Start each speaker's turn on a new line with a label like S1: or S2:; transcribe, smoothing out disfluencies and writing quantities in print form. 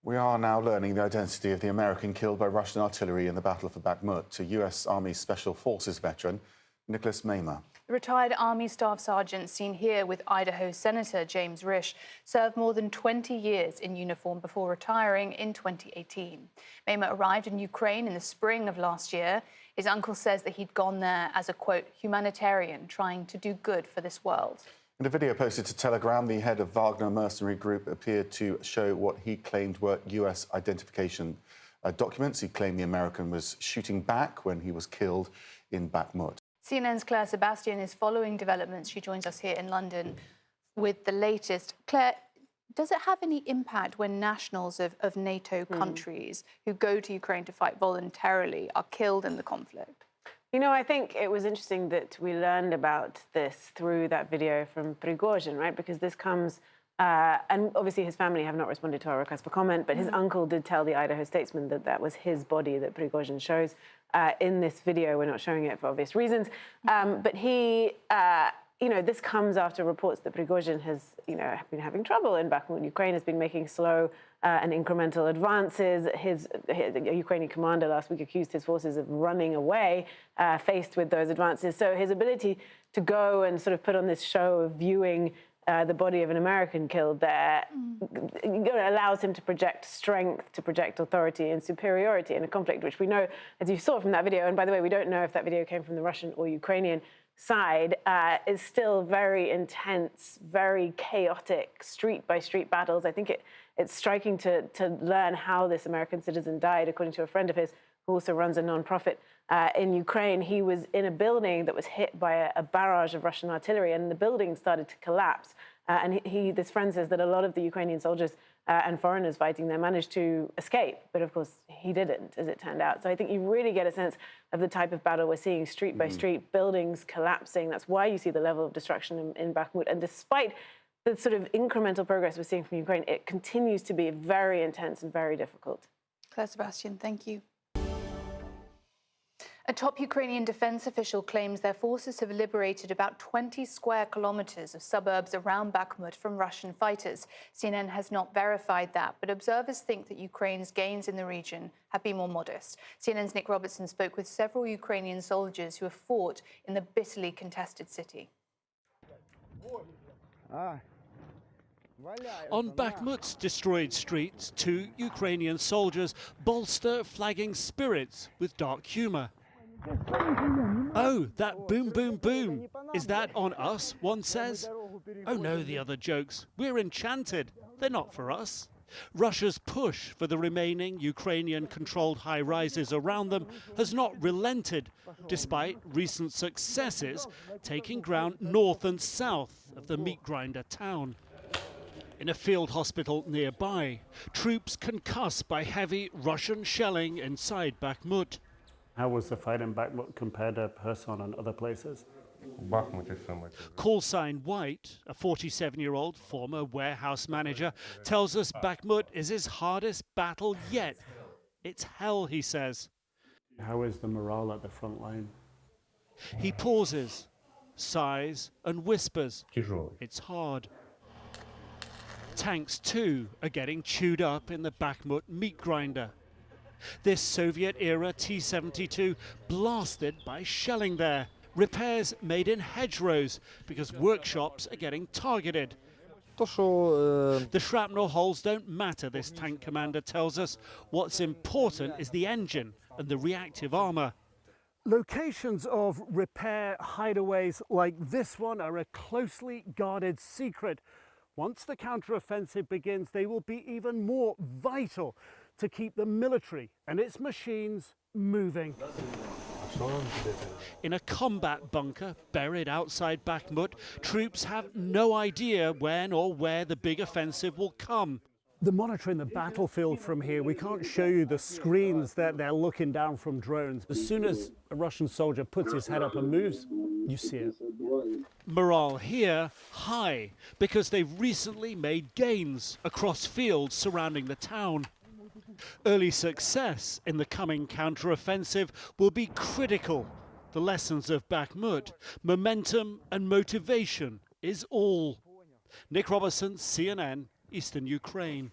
S1: We are now learning the identity of the American killed by Russian artillery in the Battle for Bakhmut, to US Army Special Forces veteran Nicholas Mehmer.
S2: The retired Army Staff Sergeant seen here with Idaho Senator James Risch served more than 20 years in uniform before retiring in 2018. Mehmer arrived in Ukraine in the spring of last year. His uncle says that he'd gone there as a, quote, humanitarian trying to do good for this world.
S1: In a video posted to Telegram, the head of Wagner mercenary group appeared to show what he claimed were US identification documents. He claimed the American was shooting back when he was killed in Bakhmut.
S2: CNN's Claire Sebastian is following developments. She joins us here in London with the latest. Claire, does it have any impact when nationals of NATO countries who go to Ukraine to fight voluntarily are killed in the conflict?
S3: You know, I think it was interesting that we learned about this through that video from Prigozhin, right? Because this comes, and obviously his family have not responded to our request for comment, but his uncle did tell the Idaho Statesman that that was his body that Prigozhin shows in this video. We're not showing it for obvious reasons. But he, you know, this comes after reports that Prigozhin has, you know, been having trouble in Bakhmut. Ukraine has been making slow and incremental advances. His Ukrainian commander last week accused his forces of running away faced with those advances. So his ability to go and sort of put on this show of viewing the body of an American killed there allows him to project strength, to project authority and superiority in a conflict, which we know, as you saw from that video, and by the way, we don't know if that video came from the Russian or Ukrainian side, is still very intense, very chaotic, street-by-street battles. I think it's striking to learn how this American citizen died. According to a friend of his who also runs a non-profit in Ukraine, he was in a building that was hit by a barrage of Russian artillery, and the building started to collapse. And this friend says that a lot of the Ukrainian soldiers and foreigners fighting there managed to escape, but of course he didn't, as it turned out. So I think you really get a sense of the type of battle we're seeing, street by street, buildings collapsing. That's why you see the level of destruction in Bakhmut. And despite the sort of incremental progress we're seeing from Ukraine, it continues to be very intense and very difficult.
S2: Claire Sebastian, thank you. A top Ukrainian defense official claims their forces have liberated about 20 square kilometers of suburbs around Bakhmut from Russian fighters. CNN has not verified that, but observers think that Ukraine's gains in the region have been more modest. CNN's Nick Robertson spoke with several Ukrainian soldiers who have fought in the bitterly contested city.
S4: On Bakhmut's destroyed streets, 2 Ukrainian soldiers bolster flagging spirits with dark humour. Oh, that boom, boom, boom. Is that on us, one says? Oh no, the other jokes. We're enchanted. They're not for us. Russia's push for the remaining Ukrainian-controlled high-rises around them has not relented, despite recent successes taking ground north and south of the meat grinder town. In a field hospital nearby, troops concussed by heavy Russian shelling inside Bakhmut.
S5: How was the fight in Bakhmut compared to Kherson and other places?
S4: Call sign White, a 47-year-old former warehouse manager, tells us Bakhmut is his hardest battle yet. It's hell, he says.
S5: How is the morale at the front line?
S4: He pauses, sighs and whispers. It's hard. Tanks, too, are getting chewed up in the Bakhmut meat grinder. This Soviet-era T-72 blasted by shelling there. Repairs made in hedgerows because workshops are getting targeted. The shrapnel holes don't matter, this tank commander tells us. What's important is the engine and the reactive armour.
S6: Locations of repair hideaways like this one are a closely guarded secret. Once the counter-offensive begins, they will be even more vital to keep the military and its machines moving.
S4: In a combat bunker buried outside Bakhmut, troops have no idea when or where the big offensive will come.
S6: The monitoring the battlefield from here, we can't show you the screens that they're looking down from drones. As soon as a Russian soldier puts his head up and moves, you see it.
S4: Morale here high because they've recently made gains across fields surrounding the town. Early success in the coming counter-offensive will be critical. The lessons of Bakhmut, momentum and motivation is all. Nick Robertson, CNN, Eastern Ukraine.